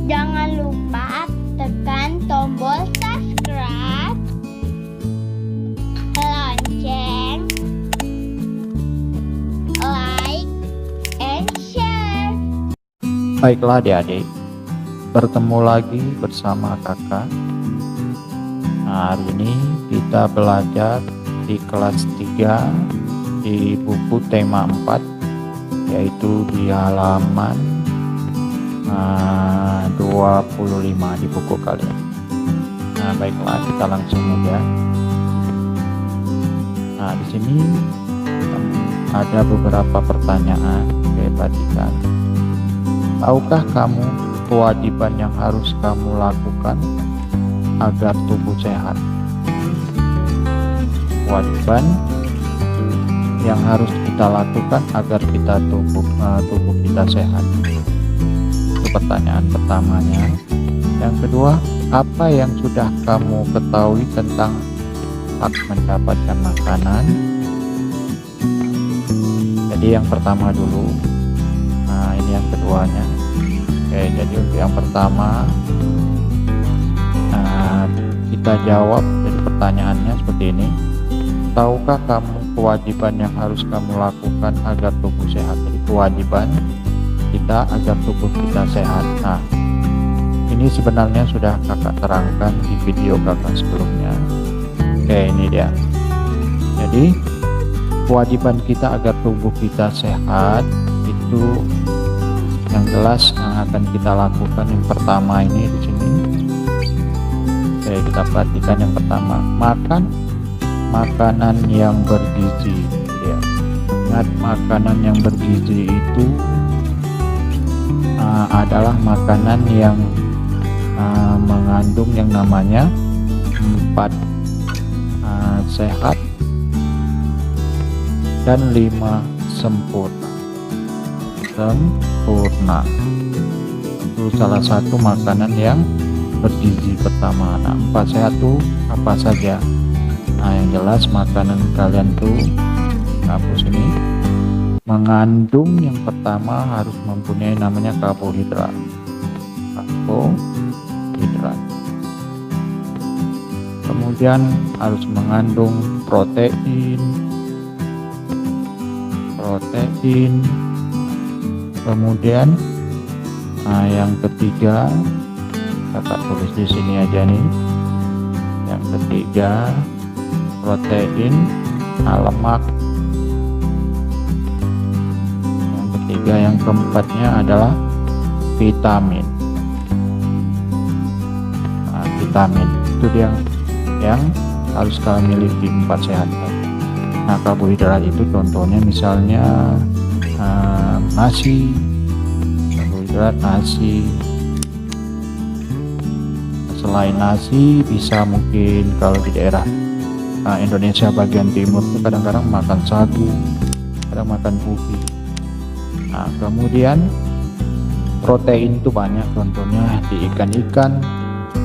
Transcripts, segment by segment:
Jangan lupa tekan tombol subscribe, lonceng, like, and share. Baiklah adik-adik, bertemu lagi bersama kakak. Nah, hari ini kita belajar di kelas 3 di buku tema 4, yaitu di halaman 25 di buku kalian. Nah, baiklah, kita langsung aja. Nah, di sini ada beberapa pertanyaan. Perhatikan. Tahukah kamu kewajiban yang harus kamu lakukan agar tubuh sehat? Kewajiban yang harus kita lakukan agar kita tubuh kita sehat. Itu pertanyaan pertamanya. Yang kedua, apa yang sudah kamu ketahui tentang hak mendapatkan makanan? Jadi yang pertama dulu. Nah, ini yang keduanya. Oke, jadi untuk yang pertama, kita jawab dari pertanyaannya seperti ini. Tahukah kamu kewajiban yang harus kamu lakukan agar tubuh sehat? Jadi kewajiban kita agar tubuh kita sehat. Nah, ini sebenarnya sudah kakak terangkan di video kakak sebelumnya. Oke, ini dia. Jadi kewajiban kita agar tubuh kita sehat itu yang jelas yang akan kita lakukan yang pertama ini di sini. Oke, kita perhatikan yang pertama, makan makanan yang bergizi. Ya, ingat, makanan yang bergizi itu adalah makanan yang mengandung yang namanya 4 sehat dan 5 sempurna. Itu salah satu makanan yang bergizi pertama. Nah, 4 sehat itu apa saja? Nah, yang jelas makanan kalian tuh hapus ini mengandung yang pertama harus mempunyai namanya karbohidrat. Kemudian harus mengandung protein. Kemudian yang ketiga, kakak tulis di sini aja nih. Yang ketiga protein, lemak. Yang ketiga, yang keempatnya adalah vitamin. Nah, vitamin itu dia yang harus kalian miliki 4 sehat. Nah, karbohidrat itu contohnya misalnya nasi, karbohidrat nasi. Selain nasi, bisa mungkin kalau di daerah Indonesia bagian timur itu kadang-kadang makan sagu, kadang makan ubi. Nah, kemudian protein itu banyak, contohnya di ikan-ikan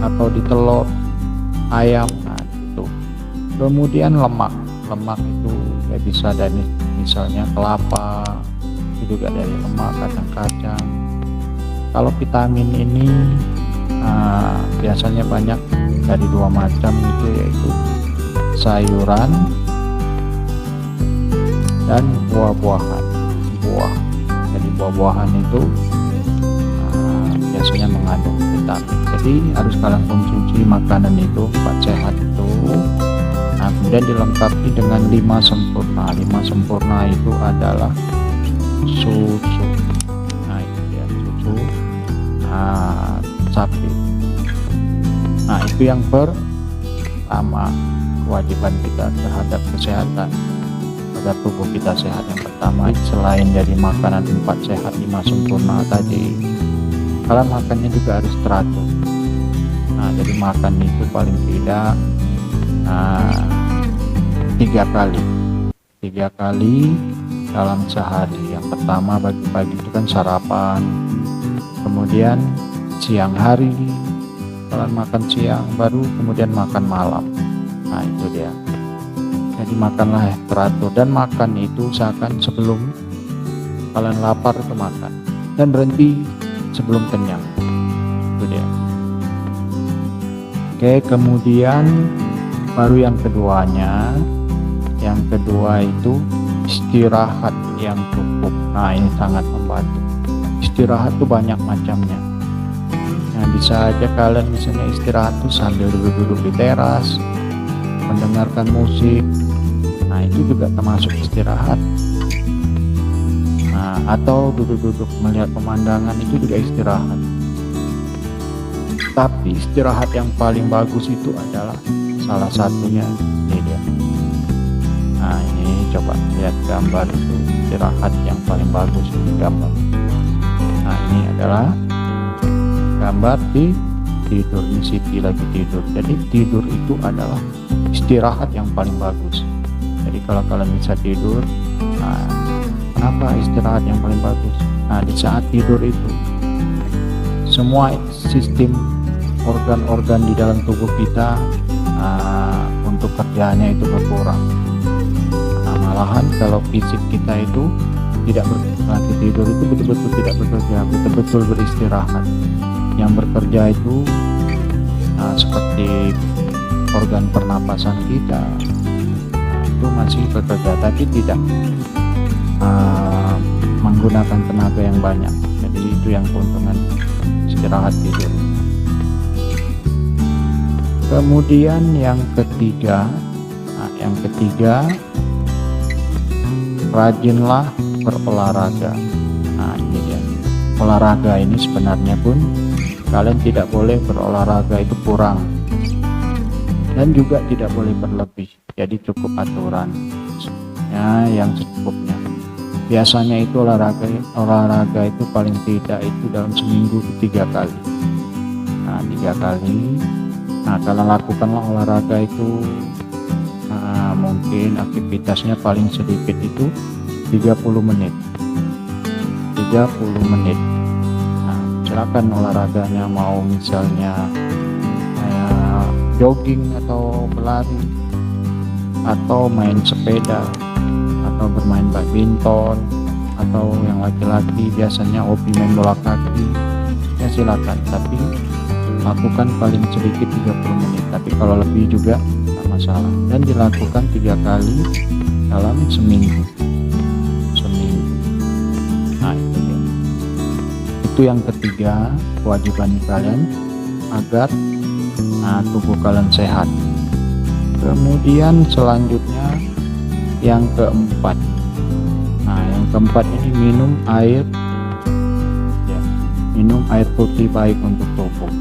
atau di telur, ayam. Nah, itu. Kemudian lemak itu ya bisa dari misalnya kelapa, itu juga dari lemak, kacang-kacang. Kalau vitamin ini biasanya banyak dari 2 macam, itu yaitu sayuran dan buah-buahan. Jadi buah-buahan itu biasanya mengandung vitamin. Jadi harus kalian konsumsi makanan itu 4 sehat itu. Nah, kemudian dilengkapi dengan 5 sempurna. 5 sempurna itu adalah susu. Nah, itu dia susu sapi. Nah, itu yang pertama, kewajiban kita terhadap kesehatan agar tubuh kita sehat. Yang pertama, selain dari makanan 4 sehat 5 sempurna tadi, kalian makannya juga harus teratur. Nah, jadi makan itu paling tidak 3 kali dalam sehari. Yang pertama pagi-pagi itu kan sarapan, kemudian siang hari kalian makan siang, baru kemudian makan malam. Nah, itu dia. Jadi makanlah teratur, dan makan itu usahakan sebelum kalian lapar itu makan, dan berhenti sebelum kenyang. Itu dia. Oke, kemudian baru yang keduanya. Yang kedua itu istirahat yang cukup. Nah, ini sangat membantu. Istirahat tuh banyak macamnya. Nah, bisa aja kalian misalnya istirahat tuh sambil duduk-duduk di teras, mendengarkan musik. Nah, itu juga termasuk istirahat. Nah, atau duduk-duduk melihat pemandangan, itu juga istirahat. Tapi istirahat yang paling bagus itu adalah salah satunya ini dia. Nah, ini coba lihat gambar itu, istirahat yang paling bagus ini gambar. Nah, ini adalah gambar di tidur, di Siti lagi tidur. Jadi tidur itu adalah istirahat yang paling bagus. Jadi kalau kalian bisa tidur, nah, kenapa istirahat yang paling bagus? Nah, di saat tidur itu semua sistem organ-organ di dalam tubuh kita untuk kerjanya itu berkurang. Nah, malahan kalau fisik kita itu tidak lagi tidur itu betul-betul tidak bekerja, betul-betul beristirahat. Yang bekerja itu seperti organ pernapasan kita, itu masih bekerja tapi tidak menggunakan tenaga yang banyak. Jadi itu yang keuntungan istirahat tidur. Kemudian yang ketiga, rajinlah berolahraga. Nah, ini dia. Olahraga ini sebenarnya pun kalian tidak boleh berolahraga itu kurang, dan juga tidak boleh berlebih. Jadi cukup aturan yang secukupnya. Biasanya itu olahraga itu paling tidak itu dalam seminggu 3 kali. Nah, 3 kali. Nah, kalian lakukanlah olahraga itu. Mungkin aktivitasnya paling sedikit itu 30 menit. 30 menit. Nah, silakan olahraganya mau misalnya jogging atau berlari, atau main sepeda, atau bermain badminton, atau yang laki-laki biasanya hobi main bola kaki, ya silakan. Tapi lakukan paling sedikit 30 menit. Tapi kalau lebih juga tidak masalah. Dan dilakukan 3 kali dalam seminggu. Nah, itu ya. Itu yang ketiga, kewajiban kalian agar tubuh kalian sehat. Kemudian selanjutnya yang keempat. Nah, yang keempat ini minum air. Ya, minum air putih baik untuk tubuh.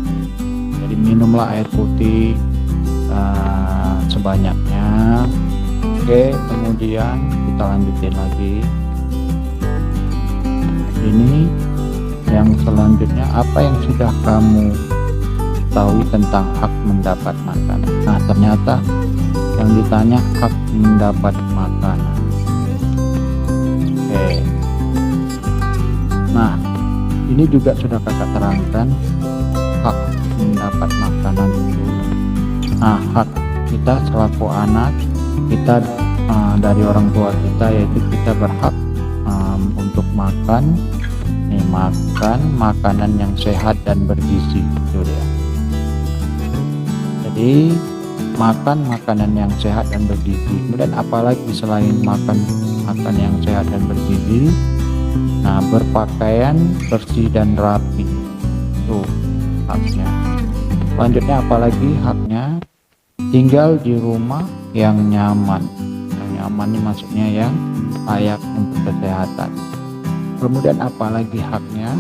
Jadi minumlah air putih sebanyaknya. Oke, kemudian kita lanjutin lagi. Ini yang selanjutnya, apa yang sudah kamu tahu tentang hak mendapat makanan? Nah, ternyata yang ditanya hak mendapat makanan. Oke. Nah, ini juga sudah kakak terangkan hak mendapat makanan itu. Nah, hak kita selaku anak kita dari orang tua kita, yaitu kita berhak untuk makan makanan yang sehat dan bergizi. Itu dia. Jadi makan makanan yang sehat dan bergizi. Kemudian apalagi selain makan yang sehat dan bergizi, nah, berpakaian bersih dan rapi. Tuh haknya. Selanjutnya apalagi haknya? Tinggal di rumah yang nyaman. Yang nyaman ini maksudnya yang layak untuk kesehatan. Kemudian apalagi haknya?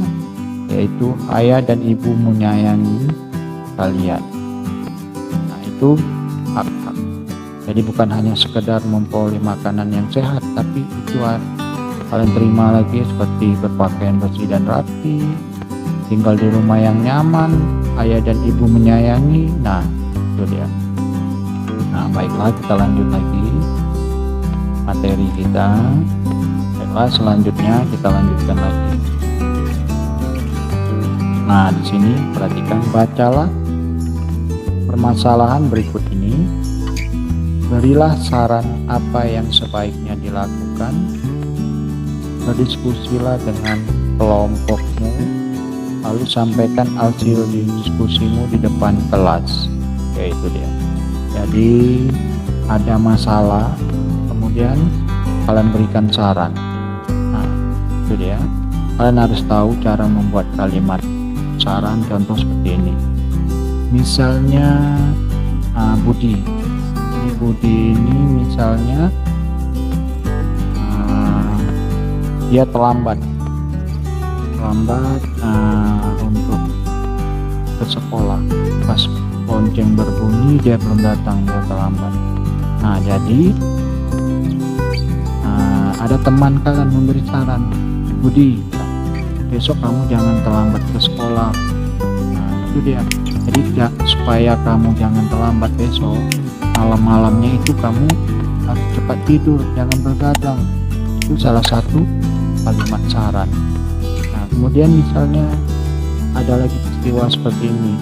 Yaitu ayah dan ibu menyayangi kalian. Nah, itu hak-hak. Jadi bukan hanya sekedar memperoleh makanan yang sehat, tapi itu kalian terima lagi seperti berpakaian bersih dan rapi, tinggal di rumah yang nyaman, ayah dan ibu menyayangi. Nah, itu dia. Nah, baiklah, kita lanjut lagi materi kita. Baiklah, selanjutnya kita lanjutkan lagi. Nah, di sini perhatikan, bacalah permasalahan berikut ini. Berilah saran apa yang sebaiknya dilakukan. Berdiskusilah dengan kelompokmu lalu sampaikan hasil diskusimu di depan kelas. Oke, itu dia. Jadi ada masalah, kemudian kalian berikan saran. Nah, itu dia. Kalian harus tahu cara membuat kalimat saran. Contoh seperti ini. Misalnya Budi. Ini Budi ini misalnya dia terlambat untuk ke sekolah. Pas lonceng berbunyi dia belum datang, dia terlambat. Nah, jadi ada teman kalian memberi saran, Budi, besok kamu jangan terlambat ke sekolah. Nah, itu dia. Jadi supaya kamu jangan terlambat besok, malam-malamnya itu kamu harus cepat tidur, jangan begadang. Itu salah satu kalimat saran. Nah, kemudian misalnya ada lagi peristiwa seperti ini.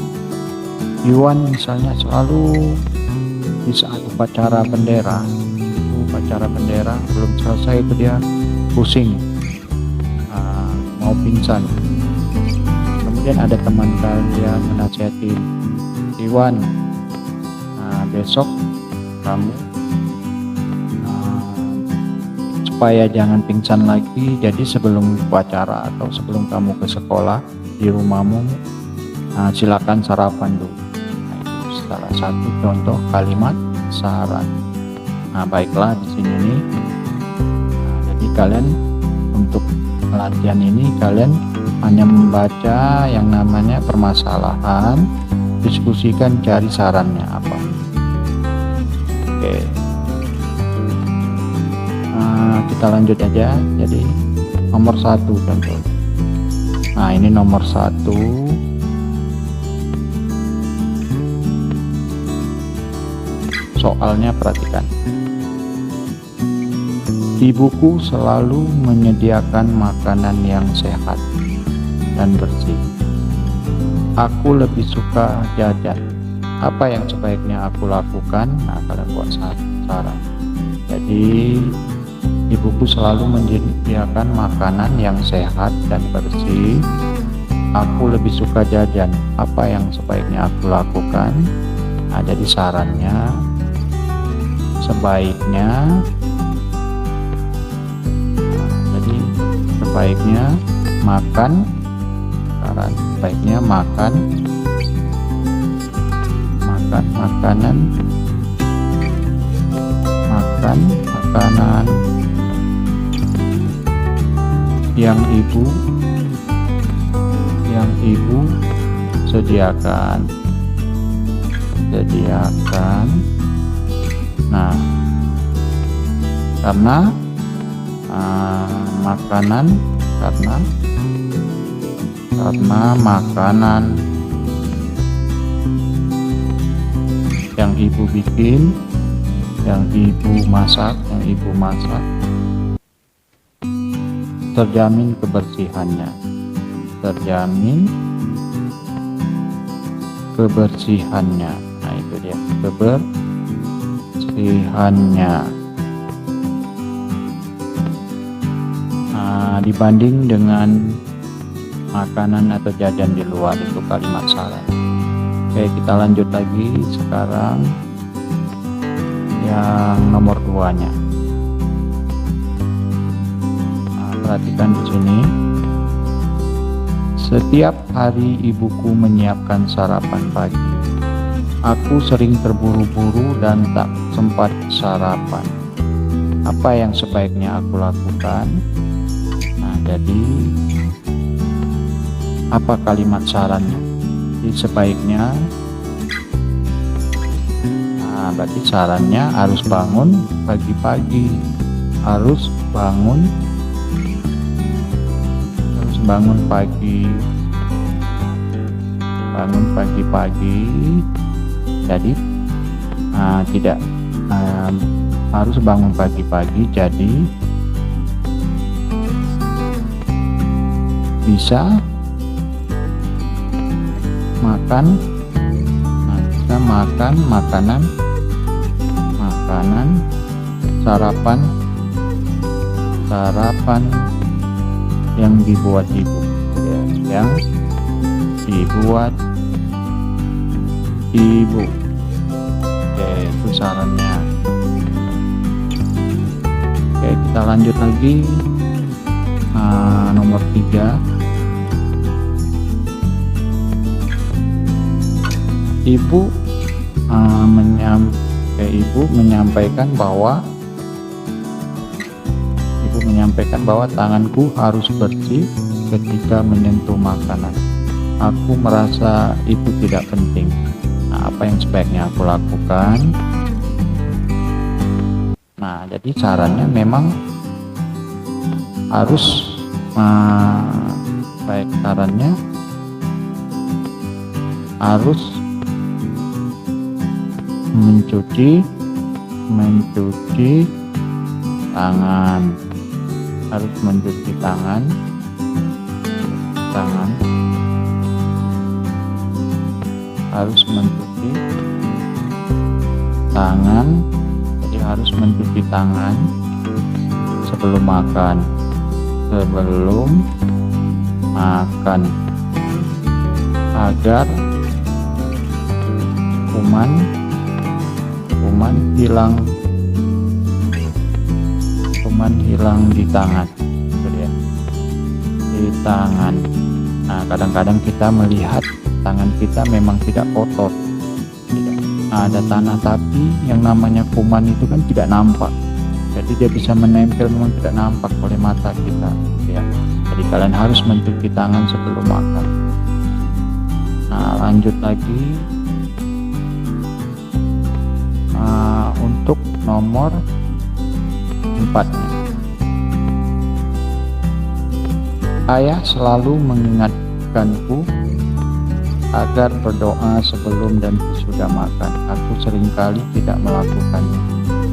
Iwan misalnya selalu di saat upacara bendera, upacara bendera belum selesai itu dia pusing, mau pingsan. Kemudian ada teman kalian menasihati, Iwan, besok kamu supaya jangan pingsan lagi, jadi sebelum upacara atau sebelum kamu ke sekolah di rumahmu, silakan sarapan dulu. Nah, itu salah satu contoh kalimat saran. Nah, baiklah di sini nih. Jadi kalian untuk latihan ini kalian hanya membaca yang namanya permasalahan, diskusikan, cari sarannya apa. Oke. Kita lanjut aja. Jadi nomor 1 contoh. Nah, ini nomor 1. Soalnya perhatikan. Ibuku selalu menyediakan makanan yang sehat dan bersih. Aku lebih suka jajan. Apa yang sebaiknya aku lakukan? Nah, kalian buat saran. Jadi ibuku selalu menyediakan makanan yang sehat dan bersih. Aku lebih suka jajan. Apa yang sebaiknya aku lakukan? Nah, jadi sarannya sebaiknya makan, saran sebaiknya makan makanan yang ibu sediakan. Nah, karena makanan yang ibu bikin, yang ibu masak terjamin kebersihannya. Nah, itu dia, kebersihannya. Dibanding dengan makanan atau jajan di luar, itu kalimat saran. Oke, kita lanjut lagi sekarang yang nomor 2-nya. Perhatikan di sini. Setiap hari ibuku menyiapkan sarapan pagi. Aku sering terburu-buru dan tak sempat sarapan. Apa yang sebaiknya aku lakukan? Nah, jadi apa kalimat sarannya? Jadi sebaiknya, berarti sarannya harus bangun pagi-pagi, harus bangun pagi-pagi. Jadi tidak harus bangun pagi-pagi, jadi bisa makan makanan sarapan yang dibuat ibu, ya, yang dibuat ibu. Oke, itu sarannya. Oke, kita lanjut lagi. Nomor 3, ibu menyampaikan bahwa tanganku harus bersih ketika menyentuh makanan. Aku merasa itu tidak penting. Nah, apa yang sebaiknya aku lakukan? Nah, jadi sarannya memang harus harus mencuci tangan, harus mencuci tangan, harus mencuci tangan. Jadi harus mencuci tangan sebelum makan, agar kuman hilang di tangan. Itu dia, di tangan. Nah, kadang-kadang kita melihat tangan kita memang tidak kotor, ada tanah, tapi yang namanya kuman itu kan tidak nampak. Jadi dia bisa menempel, memang tidak nampak oleh mata kita, ya. Jadi kalian harus mencuci tangan sebelum makan. Nah, lanjut lagi. Untuk nomor 4, ayah selalu mengingatkanku agar berdoa sebelum dan sesudah makan. Aku seringkali tidak melakukannya.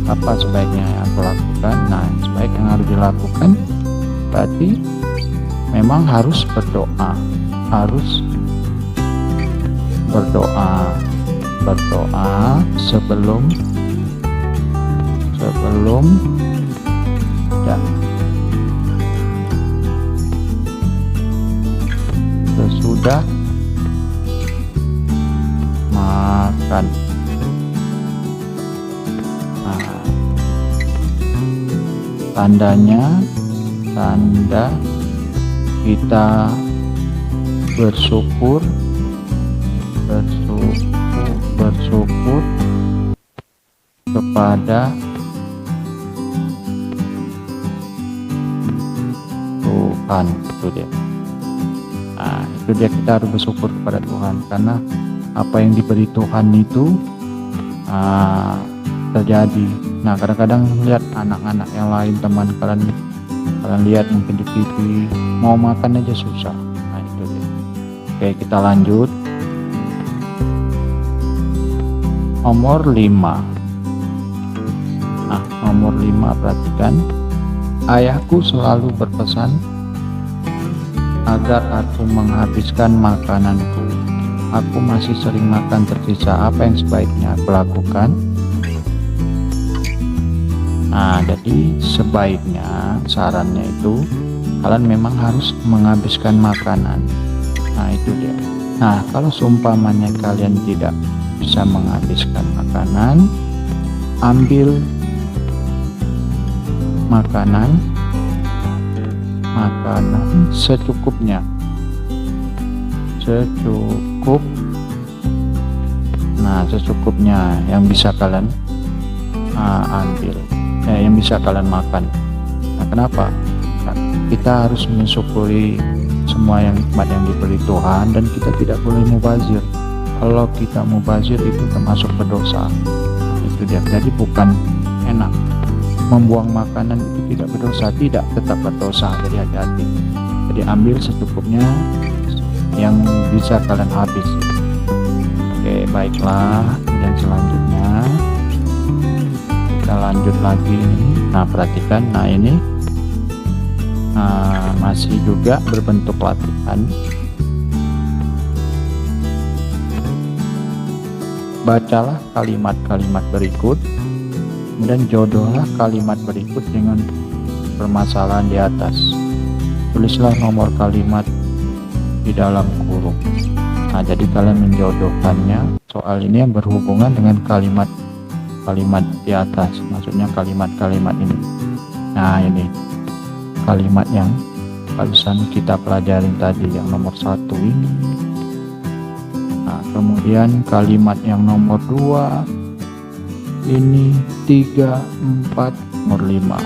Apa sebaiknya yang aku lakukan? Nah, sebaik yang harus dilakukan berarti memang harus berdoa, sebelum dan sesudah makan. Tanda kita bersyukur kepada Tuhan. Itu dia. Nah, itu dia, kita harus bersyukur kepada Tuhan, karena apa yang diberi Tuhan itu terjadi. Nah, kadang-kadang lihat anak-anak yang lain, teman kalian lihat mungkin di TV, mau makan aja susah. Nah, itu dia. Oke, kita lanjut. Nomor 5. Nah, nomor 5, perhatikan. Ayahku selalu berpesan agar aku menghabiskan makananku. Aku masih sering makan tersisa. Apa yang sebaiknya aku lakukan? Nah, jadi sebaiknya sarannya itu kalian memang harus menghabiskan makanan. Nah, itu dia. Nah, kalau seumpamanya kalian tidak bisa menghabiskan makanan, ambil makanan secukupnya, nah secukupnya yang bisa kalian ambil, yang bisa kalian makan. Nah, kenapa? Nah, kita harus mensyukuri semua yang nikmat yang diberi Tuhan, dan kita tidak boleh mubazir. Kalau kita mubazir itu termasuk berdosa. Nah, itu dia. Jadi bukan enak. Membuang makanan itu tidak berdosa, tidak, tetap berdosa. Jadi hati-hati. Jadi ambil secukupnya yang bisa kalian habis. Oke, baiklah. Dan selanjutnya kita lanjut lagi. Nah, perhatikan. Nah, ini masih juga berbentuk latihan. Bacalah kalimat-kalimat berikut, kemudian jodohlah kalimat berikut dengan permasalahan di atas. Tulislah nomor kalimat di dalam kurung. Nah, jadi kalian menjodohkannya. Soal ini yang berhubungan dengan kalimat di atas, maksudnya kalimat-kalimat ini. Nah, ini kalimat yang barusan kita pelajarin tadi, yang nomor 1 ini. Nah, kemudian kalimat yang nomor 2 ini, 3, 4, nomor 5.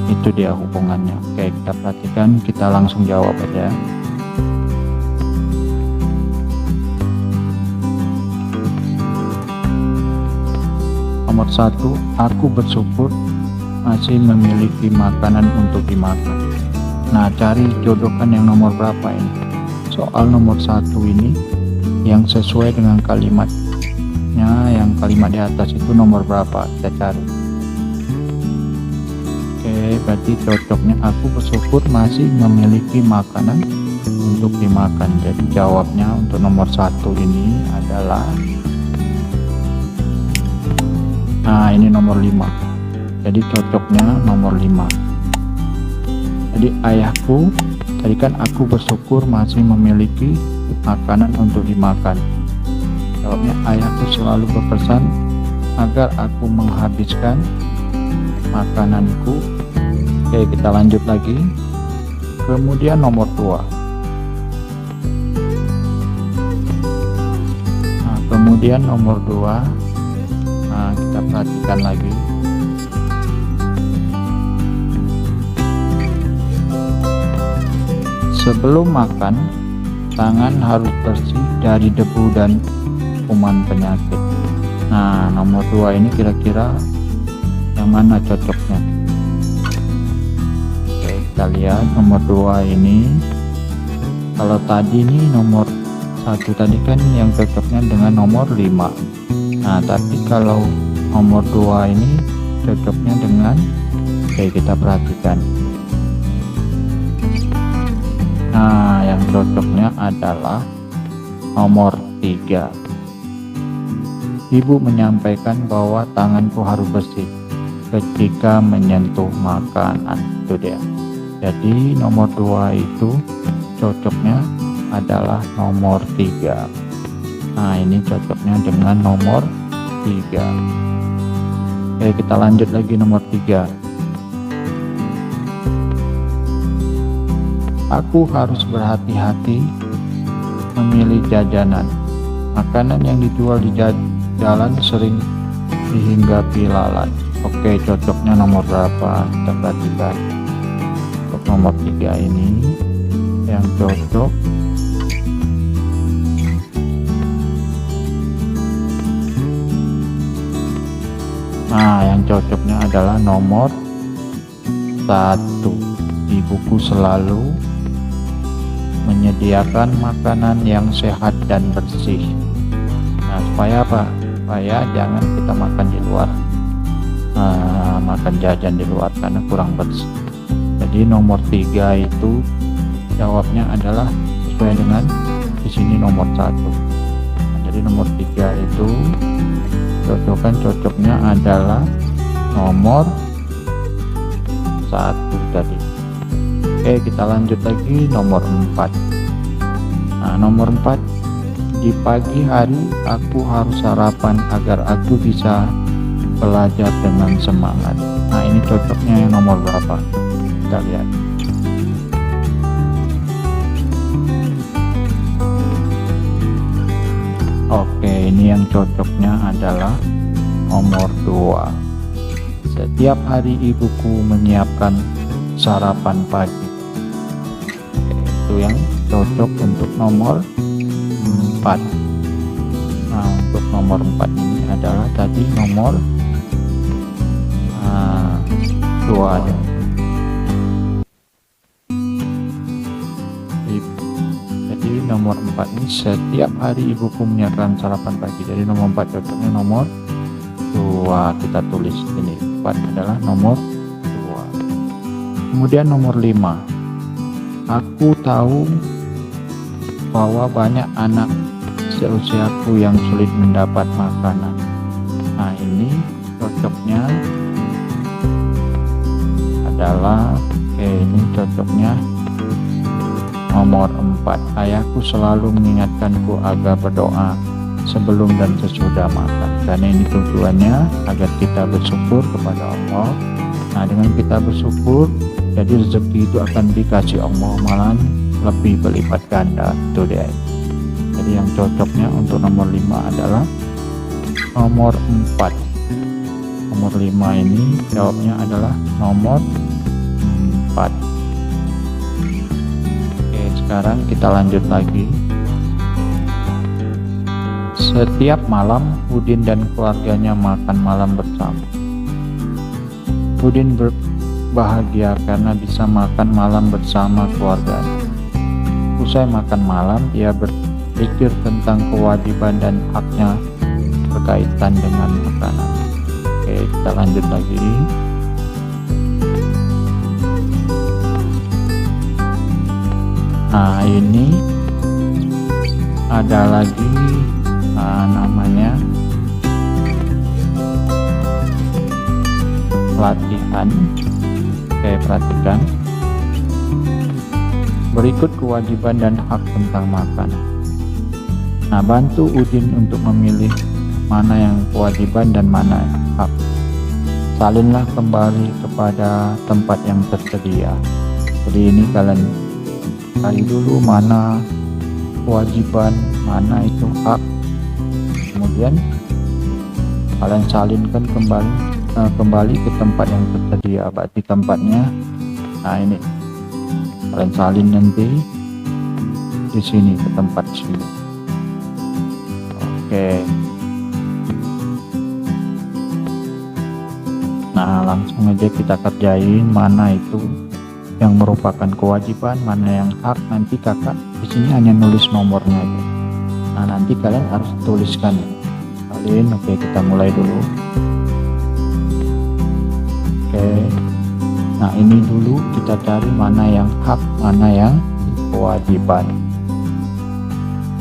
Itu dia hubungannya. Oke, kita perhatikan, kita langsung jawab aja. Nomor 1, aku bersyukur masih memiliki makanan untuk dimakan. Nah, cari jodohkan yang nomor berapa ini. Soal nomor 1 ini yang sesuai dengan kalimatnya, yang kalimat di atas itu nomor berapa, kita cari. Oke, berarti cocoknya aku bersyukur masih memiliki makanan untuk dimakan. Jadi jawabnya untuk nomor 1 ini adalah, nah ini nomor 5. Jadi cocoknya nomor 5. Jadi ayahku, tadi kan aku bersyukur masih memiliki makanan untuk dimakan. Jawabnya, ayahku selalu berpesan agar aku menghabiskan makananku. Oke, kita lanjut lagi. Kemudian nomor 2. Nah, kemudian nomor 2. Nah, kita perhatikan lagi. Sebelum makan, tangan harus bersih dari debu dan kuman penyakit. Nah, nomor 2 ini kira-kira yang mana cocoknya? Oke, kita lihat nomor 2 ini. Kalau tadi ini nomor 1 tadi kan yang cocoknya dengan nomor 5. Nah, tapi kalau nomor 2 ini cocoknya dengan, oke, kita perhatikan. Nah, yang cocoknya adalah nomor 3. Ibu menyampaikan bahwa tanganku harus bersih ketika menyentuh makanan. Itu dia. Jadi nomor 2 itu cocoknya adalah nomor 3. Nah, ini cocoknya dengan nomor 3. Oke, kita lanjut lagi nomor 3. Aku harus berhati-hati memilih jajanan. Makanan yang dijual di jalan sering dihinggapi lalat. Oke, cocoknya nomor berapa? Kita perhatikan. Untuk nomor 3 ini yang cocok yang cocoknya adalah nomor 1. Ibuku selalu menyediakan makanan yang sehat dan bersih. Nah, supaya apa? Supaya jangan kita makan di luar, makan jajan di luar karena kurang bersih. Jadi nomor 3 itu jawabnya adalah sesuai dengan di sini nomor 1. Nah, jadi nomor 3 itu cocoknya adalah nomor 1 tadi. Oke, kita lanjut lagi nomor 4. Nah, nomor 4, di pagi hari aku harus sarapan agar aku bisa belajar dengan semangat. Nah, ini cocoknya yang nomor berapa? Kita lihat. Oke, ini yang cocoknya adalah nomor 2. Setiap hari ibuku menyiapkan sarapan pagi. Itu yang cocok untuk nomor 4. Nah, untuk nomor 4 ini adalah tadi nomor 2 ya. Jadi nomor 4 ini setiap hari ibuku menyiapkan sarapan pagi. Jadi nomor 4 cocoknya nomor 2. Kita tulis ini 4 adalah nomor 2. Kemudian nomor 5. Aku tahu bahwa banyak anak seusiaku yang sulit mendapat makanan. Nah, ini cocoknya adalah ini cocoknya Nomor 4, ayahku selalu mengingatkanku agar berdoa sebelum dan sesudah makan. Karena ini tujuannya agar kita bersyukur kepada Allah. Nah, dengan kita bersyukur, jadi rezeki itu akan dikasih Allah malah lebih berlipat ganda. Itu dia. Jadi yang cocoknya untuk nomor 5 adalah nomor 4. Nomor 5 ini jawabnya adalah nomor 4. Oke, sekarang kita lanjut lagi. Setiap malam Udin dan keluarganya makan malam bersama. Udin berbahagia karena bisa makan malam bersama keluarganya. Usai makan malam, dia berpikir tentang kewajiban dan haknya berkaitan dengan makanan. Oke, kita lanjut lagi. Nah, ini ada lagi namanya latihan. Oke, perhatikan. Berikut kewajiban dan hak tentang makan. Nah, bantu Udin untuk memilih mana yang kewajiban dan mana yang hak. Salinlah kembali kepada tempat yang tersedia. Jadi ini kalian cari dulu mana kewajiban, mana itu hak. Kemudian kalian salinkan kembali ke tempat yang tersedia. Berarti tempatnya, nah ini kalian salin nanti di sini ke tempat sini. Oke. Nah, langsung aja kita kerjain mana itu yang merupakan kewajiban, mana yang hak. Nanti kakak di sini hanya nulis nomornya aja. Nah, nanti kalian harus tuliskan. Oke, kita mulai dulu. Oke. Nah, ini dulu kita cari mana yang hak, mana yang kewajiban.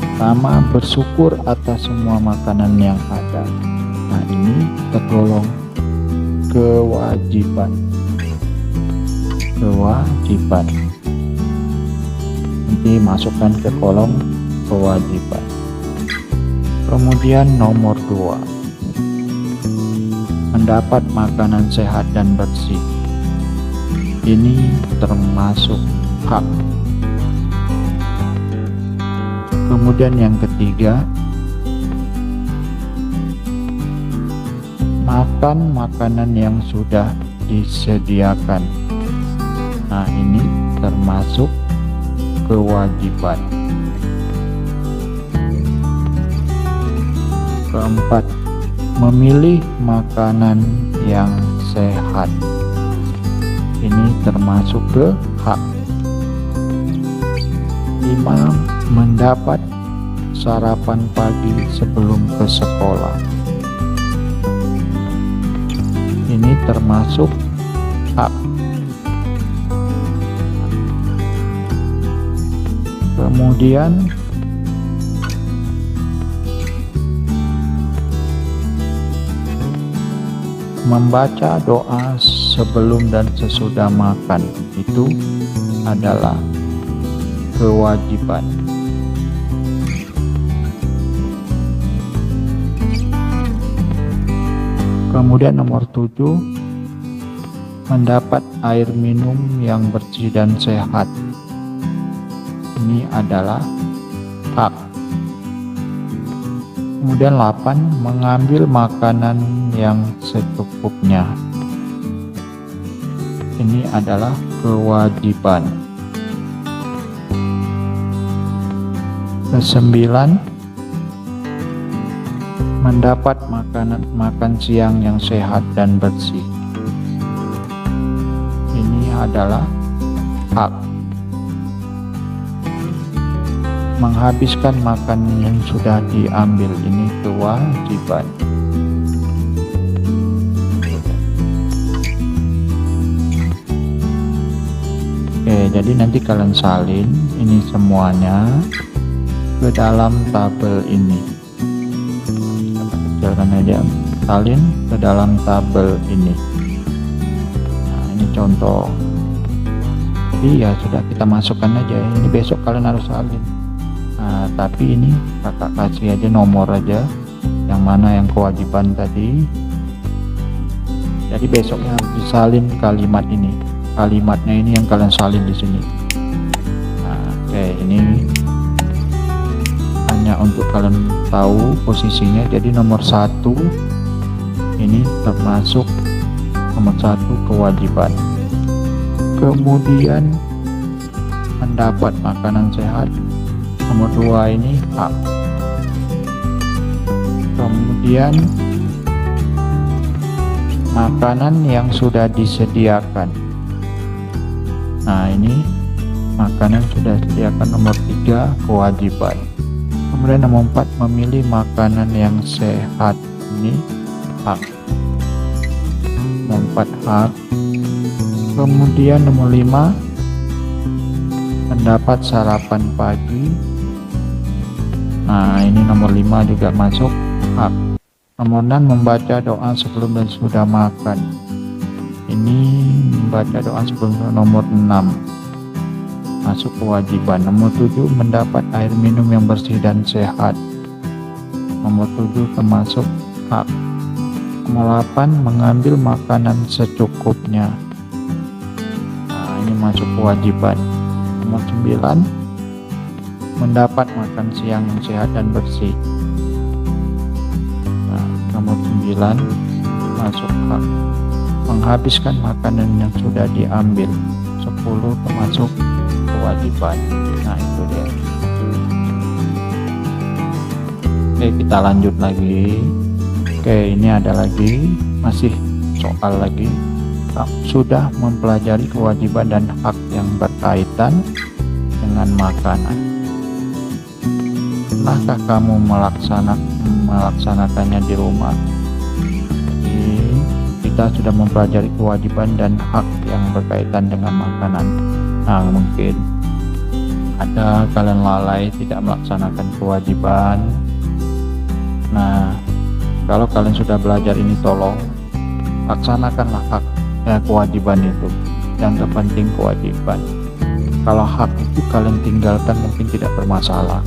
Pertama, bersyukur atas semua makanan yang ada. Nah, ini tergolong kewajiban. Nanti masukkan ke kolom kewajiban. Kemudian nomor 2, mendapat makanan sehat dan bersih. Ini termasuk hak. Kemudian yang ketiga, makan makanan yang sudah disediakan. Nah, ini termasuk kewajiban. Keempat, memilih makanan yang sehat. Ini termasuk ke hak. 5, mendapat sarapan pagi sebelum ke sekolah. Ini termasuk hak. Kemudian membaca doa sebelum dan sesudah makan, itu adalah kewajiban. Kemudian nomor 7, mendapat air minum yang bersih dan sehat. Ini adalah hak. Kemudian 8, mengambil makanan yang secukupnya. Ini adalah kewajiban. Ke-9, mendapat makan siang yang sehat dan bersih. Ini adalah hak. Menghabiskan makanan yang sudah diambil, ini kewajiban. Oke, jadi nanti kalian salin ini semuanya ke dalam tabel ini. Kita kecilkan aja, salin ke dalam tabel ini. Nah, ini contoh. Tapi ya sudah, kita masukkan aja. Ini besok kalian harus salin. Nah, tapi ini kakak kasih aja nomor aja, yang mana yang kewajiban tadi. Jadi besoknya harus disalin kalimat ini. Kalimatnya ini yang kalian salin di sini. Nah, oke, ini hanya untuk kalian tahu posisinya. Jadi nomor 1 ini termasuk nomor 1 kewajiban. Kemudian mendapat makanan sehat, nomor 2 ini hak. Kemudian makanan yang sudah disediakan. Nah, ini makanan sudah disediakan, nomor 3 kewajiban. Kemudian nomor 4 memilih makanan yang sehat, ini hak. Nomor 4 hak. Kemudian nomor 5 mendapat sarapan pagi. Nah, ini nomor 5 juga masuk hak. Nomor 6 membaca doa sebelum dan sudah makan. Ini membaca doa sebelum, nomor 6 masuk kewajiban. Nomor 7 mendapat air minum yang bersih dan sehat. Nomor 7 termasuk hak. Nomor 8 mengambil makanan secukupnya. Nah, ini masuk kewajiban. Nomor 9 mendapat makan siang yang sehat dan bersih. Nah, nomor 9 masuk hak. Menghabiskan makanan yang sudah diambil. 10 termasuk kewajiban. Nah, itu dia. Oke, kita lanjut lagi. Oke, ini ada lagi, masih soal lagi. Kamu sudah mempelajari kewajiban dan hak yang berkaitan dengan makanan. Pernahkah kamu melaksanakannya di rumah? Jadi, kita sudah mempelajari kewajiban dan hak yang berkaitan dengan makanan. Nah, mungkin ada kalian lalai tidak melaksanakan kewajiban. Nah, kalau kalian sudah belajar ini, tolong laksanakanlah hak kewajiban itu. Yang terpenting kewajiban. Kalau hak itu kalian tinggalkan mungkin tidak bermasalah.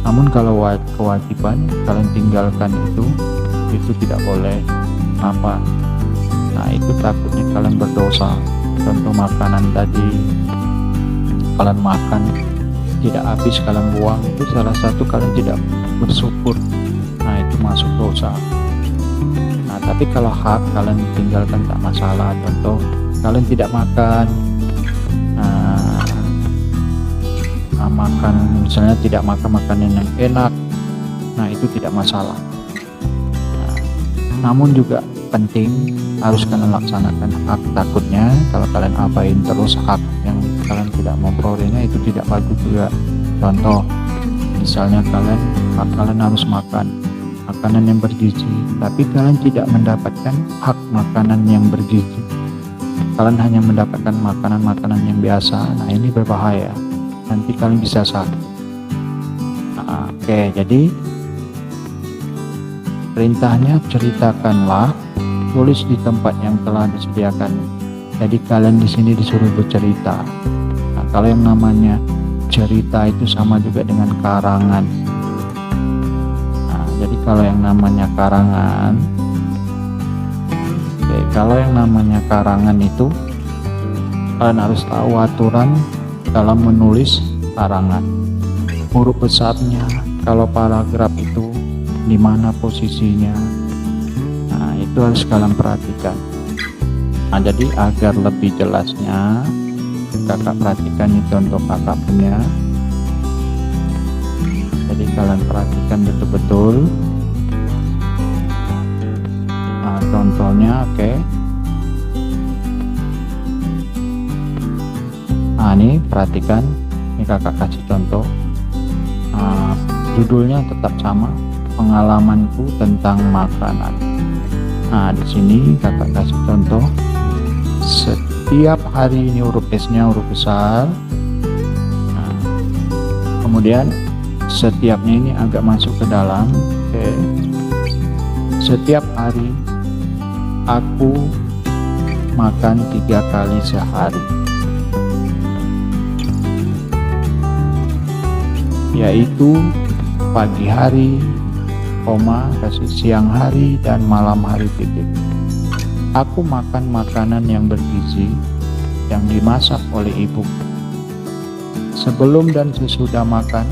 Namun kalau kewajiban kalian tinggalkan itu tidak boleh. Apa? Nah, itu takutnya kalian berdosa. Contoh makanan tadi, kalian makan tidak habis, kalian buang, itu salah satu kalian tidak bersyukur. Nah, itu masuk dosa. Nah, tapi kalau hak kalian tinggalkan tak masalah. Contoh kalian tidak makan, makan misalnya tidak makan makanan yang enak, nah itu tidak masalah. Nah, namun juga penting harus kalian laksanakan hak. Takutnya kalau kalian abain terus hak yang kalian tidak memperolehnya, itu tidak bagus juga. Contoh misalnya kalian harus makan makanan yang bergizi, tapi kalian tidak mendapatkan hak makanan yang bergizi, kalian hanya mendapatkan makanan-makanan yang biasa. Nah, ini berbahaya, nanti kalian bisa sakit. Nah, oke, jadi perintahnya ceritakanlah, tulis di tempat yang telah disediakan. Jadi kalian di sini disuruh bercerita. Nah, kalau yang namanya cerita itu sama juga dengan karangan. Nah, jadi kalau yang namanya karangan, itu kalian harus tahu aturan dalam menulis karangan. Huruf besarnya, kalau paragraf itu di mana posisinya. Nah, itu harus kalian perhatikan. Nah, jadi agar lebih jelasnya, kakak perhatikan ini contoh kakak punya. Jadi kalian perhatikan betul-betul. Nah, contohnya, oke. Nah, ini perhatikan, ini kakak kasih contoh. Judulnya tetap sama, pengalamanku tentang makanan. Nah, di sini kakak kasih contoh. Setiap hari, ini huruf S-nya huruf besar. Nah, kemudian setiapnya ini agak masuk ke dalam. Oke. Setiap hari aku makan 3 kali sehari. yaitu pagi hari, kasih siang hari dan malam hari titik. Aku makan makanan yang bergizi yang dimasak oleh ibu. Sebelum dan sesudah makan,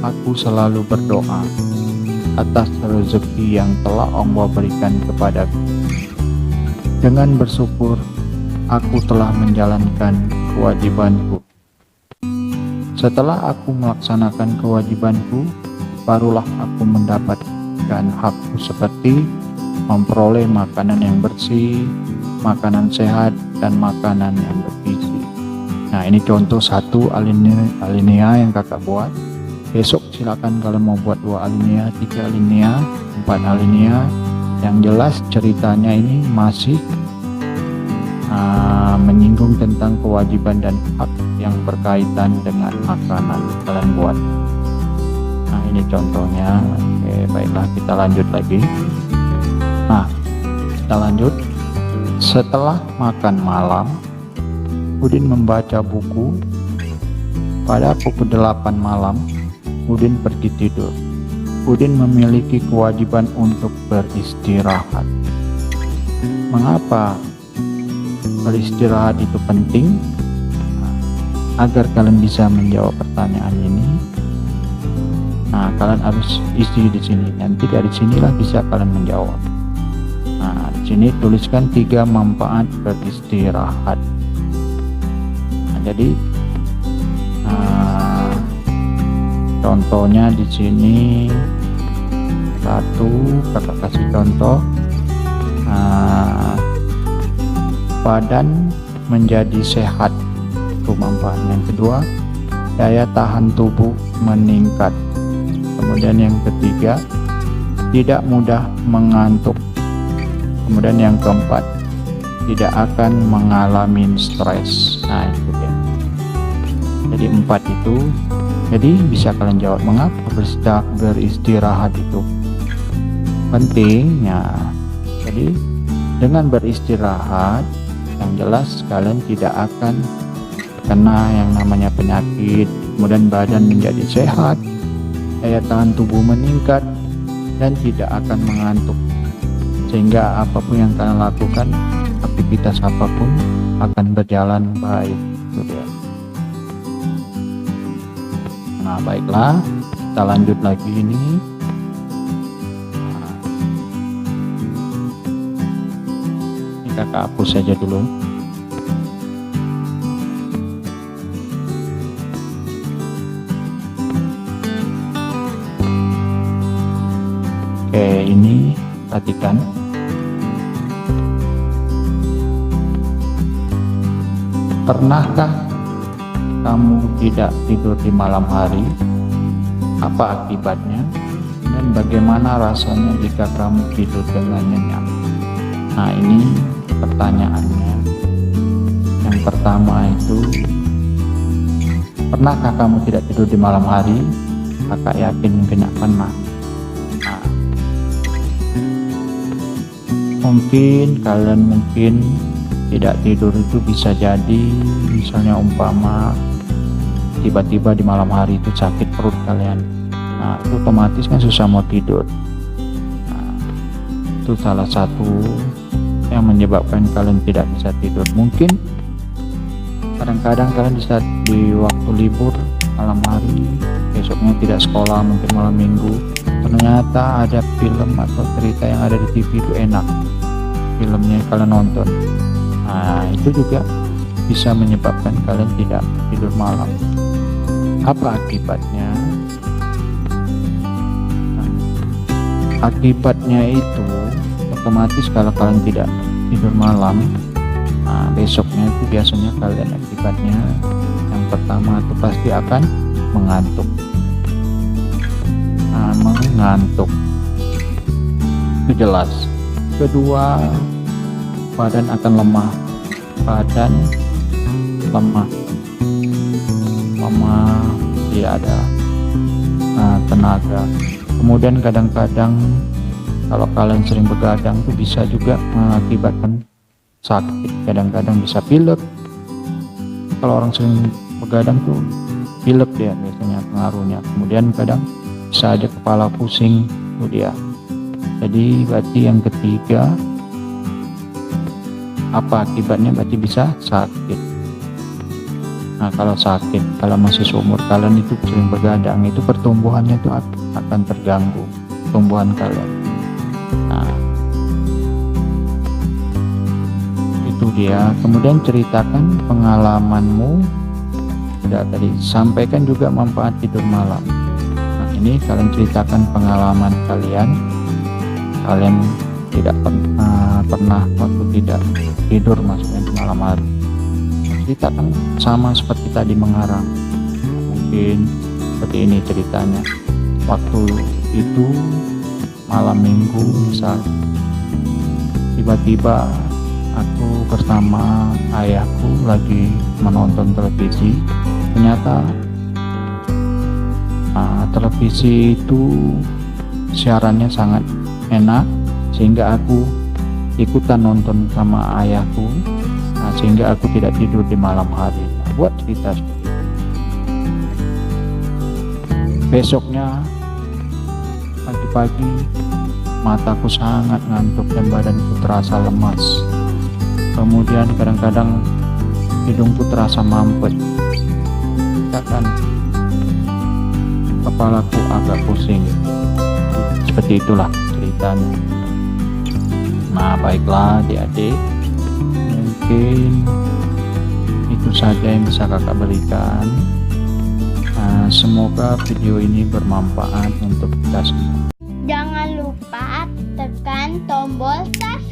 aku selalu berdoa atas rezeki yang telah Allah berikan kepadaku. Dengan bersyukur, aku telah menjalankan kewajibanku. Setelah aku melaksanakan kewajibanku, barulah aku mendapatkan hakku seperti memperoleh makanan yang bersih, makanan sehat, dan makanan yang bergizi. Nah, ini contoh 1 alinea yang kakak buat. Besok silakan kalian mau buat 2 alinea, 3 alinea, 4 alinea. Yang jelas ceritanya ini masih menyinggung tentang kewajiban dan hak yang berkaitan dengan makanan kalian buat. Nah, ini contohnya. Oke, baiklah, kita lanjut lagi. Nah, kita lanjut. Setelah makan malam, Udin membaca buku. Pada pukul 8 malam, Udin pergi tidur. Udin memiliki kewajiban untuk beristirahat. Mengapa beristirahat itu penting? Agar kalian bisa menjawab pertanyaan ini, nah, kalian harus isi di sini. Nanti dari sinilah bisa kalian menjawab. Nah, di sini tuliskan 3 manfaat beristirahat. Jadi contohnya di sini 1, kakak kasih contoh, badan menjadi sehat, itu manfaat. Yang kedua, daya tahan tubuh meningkat. Kemudian yang ketiga, tidak mudah mengantuk. Kemudian yang keempat, tidak akan mengalami stres. Nah, itu dia. Jadi 4 itu. Jadi bisa kalian jawab mengapa beristirahat itu penting. Ya, jadi dengan beristirahat, yang jelas kalian tidak akan kena yang namanya penyakit. Kemudian badan menjadi sehat, daya tahan tubuh meningkat, dan tidak akan mengantuk. Sehingga apapun yang kalian lakukan, aktivitas apapun akan berjalan baik. Itu dia. Nah, baiklah, kita lanjut lagi ini. Ini kakak hapus saja dulu. Oke, ini perhatikan. Pernahkah kamu tidak tidur di malam hari? Apa akibatnya? Dan bagaimana rasanya jika kamu tidur dengan nyenyak? Nah, ini pertanyaannya. Yang pertama itu, pernahkah kamu tidak tidur di malam hari? Kakak yakin mungkin tidak pernah. Nah, mungkin kalian tidak tidur itu bisa jadi misalnya umpama tiba-tiba di malam hari itu sakit perut kalian. Nah, itu otomatis kan susah mau tidur. Nah, itu salah satu yang menyebabkan kalian tidak bisa tidur. Mungkin kadang-kadang kalian bisa di waktu libur malam hari, besoknya tidak sekolah, mungkin malam minggu, ternyata ada film atau cerita yang ada di TV itu enak, filmnya kalian nonton. Nah, itu juga bisa menyebabkan kalian tidak tidur malam. Apa akibatnya? Nah, akibatnya itu otomatis kalau kalian tidak tidur malam, nah, besoknya itu biasanya kalian akibatnya yang pertama itu pasti akan mengantuk. Nah, mengantuk itu jelas. Kedua, badan akan lemah. Badan lemah, tidak ada tenaga. Kemudian kadang-kadang kalau kalian sering begadang itu bisa juga mengakibatkan sakit. Kadang-kadang bisa pilek. Kalau orang sering begadang tuh pilek dia biasanya pengaruhnya, kemudian kadang bisa aja kepala pusing itu dia. Jadi berarti yang ketiga, apa akibatnya? Berarti bisa sakit. Nah kalau sakit, kalau masih seumur kalian itu sering begadang, itu pertumbuhannya itu akan terganggu, pertumbuhan kalian. Nah itu dia. Kemudian ceritakan pengalamanmu. Sudah tadi sampaikan juga manfaat tidur malam. Nah ini kalian ceritakan pengalaman kalian tidak pernah waktu tidak tidur, maksudnya di malam hari. Ceritakan sama seperti tadi mengarang. Mungkin seperti ini ceritanya. Waktu itu malam minggu misal, tiba-tiba aku bersama ayahku lagi menonton televisi. Ternyata televisi itu siarannya sangat enak, sehingga aku ikutan nonton sama ayahku. Nah, sehingga aku tidak tidur di malam hari. Nah, buat cerita seperti itu. Besoknya pagi-pagi mataku sangat ngantuk dan badanku terasa lemas. Kemudian kadang-kadang hidungku terasa mampet. Bahkan kepalaku agak pusing. Seperti itulah ceritanya. Nah baiklah adik-adik, mungkin itu saja yang bisa kakak berikan. Nah, semoga video ini bermanfaat untuk kita semua. Jangan lupa tekan tombol subscribe.